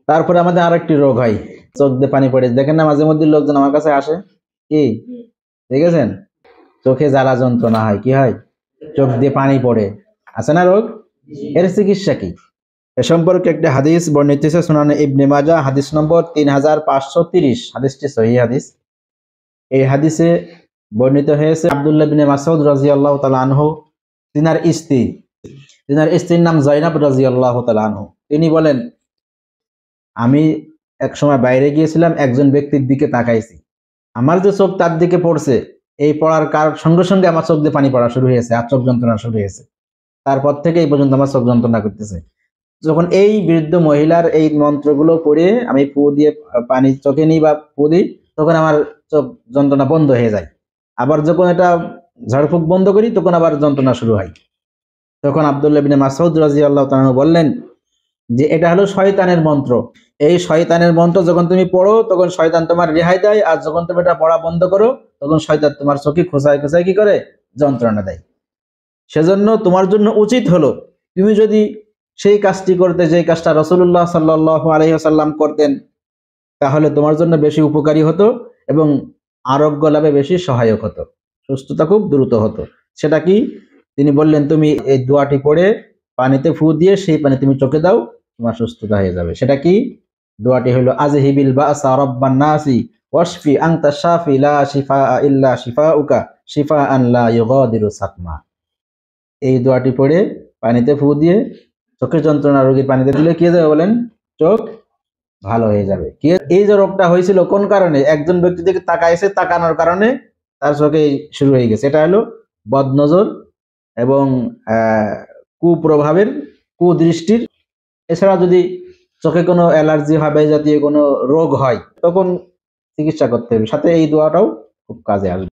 তারপরে আমাদের আরেকটি রোগ হয়, চোখ দিয়ে পানি পড়ে। দেখেন না মাঝে মধ্যে লোকজন আমার কাছে আসে, কি দেখেছেন, চোখে জ্বালা যন্ত্রণা হয়, কি হয়, চোখ দিয়ে পানি পড়ে, আছে না রোগ? এর চিকিৎসা কি? এ সম্পর্কে একটি হাদিস বর্ণিত হয়েছে সুনানে ইবনে মাজাহ, হাদিস নম্বর 3530, হাদিসটি সহিহ হাদিস। এই হাদিসে বর্ণিত হয়েছে আব্দুল্লাহ বিন মাসউদ রাদিয়াল্লাহু তাআলা আনহু, তিনার স্ত্রীর নাম যায়নাব রাদিয়াল্লাহু তাআলা আনহু। তিনি বলেন, আমি এক সময় বাইরে গিয়েছিলাম, একজন ব্যক্তির দিকে তাকাইছি, আমার যে চোখ তার দিকে পড়ছে, এই পড়ার সঙ্গে সঙ্গে আমার চোখ দিয়ে পানি পড়া শুরু হয়েছে, আর চোখ যন্ত্রণা শুরু হয়েছে। তারপর থেকে এই পর্যন্ত আমার চোখ যন্ত্রণা করতেছে। যখন এই বৃদ্ধ মহিলার এই মন্ত্রগুলো পড়ে আমি ফু দিয়ে পানি চোখে নিই বা ফু দিই, তখন আমার চোখ যন্ত্রণা বন্ধ হয়ে যায়। আবার যখন এটা ঝাড়ফুঁক বন্ধ করি, তখন আবার যন্ত্রণা শুরু হয়। তখন আব্দুল্লাহ বিন মাসউদ রাদিয়াল্লাহু তাআলা বললেন যে এটা হলো শয়তানের মন্ত্র। এই শয়তানের মন্ত্র যখন তুমি পড়ো, তখন শয়তান তোমার রেহাই দেয়, আর যখন তুমি এটা পড়া বন্ধ করো, তখন শয়তান তোমার চোখে খোঁচায় খোঁচায় কি করে, যন্ত্রণা দেয়। সেজন্য তোমার জন্য উচিত হলো, তুমি যদি সেই কাজটি করতে, যে কাজটা রাসূলুল্লাহ সাল্লাল্লাহু আলাইহি ওয়াসাল্লাম করতেন, তাহলে তোমার জন্য বেশি উপকারী হতো এবং আরোগ্য লাভে বেশি সহায়ক হতো, সুস্থতা খুব দ্রুত হতো। সেটা কি? তিনি বললেন, তুমি এই দোয়াটি পড়ে পানিতে ফু দিয়ে সেই পানি তুমি চোখে দাও, তোমার সুস্থতা হয়ে যাবে। সেটা কি? দোয়াটি হলো, আযহিবিল বাসা রাব্বান নাসি ওয়াশফি আনতা শাফি লা শিফাআ ইল্লা শিফাউকা শিফাআন লা ইউগাদিরু সাকমা। এই দোয়াটি পড়ে পানিতে ফু দিয়ে চোখের যন্ত্রণা রোগীর পানিতে দিলে কি যাবে বলেন? চোখ ভালো হয়ে যাবে। কি এই যে রোগটা হয়েছিল কোন কারণে? একজন ব্যক্তি দিকে তাকাইছে, তাকানোর কারণে তার চোখে শুরু হয়ে গেছে। এটা হলো বদনজর এবং কুপ্রভাবের, কুদৃষ্টির। এছাড়া যদি চোখে কোনো অ্যালার্জি হবে, জাতীয় কোনো রোগ হয়, তখন চিকিৎসা করতে হবে। সাথে এই দোয়াটাও খুব কাজে আসবে।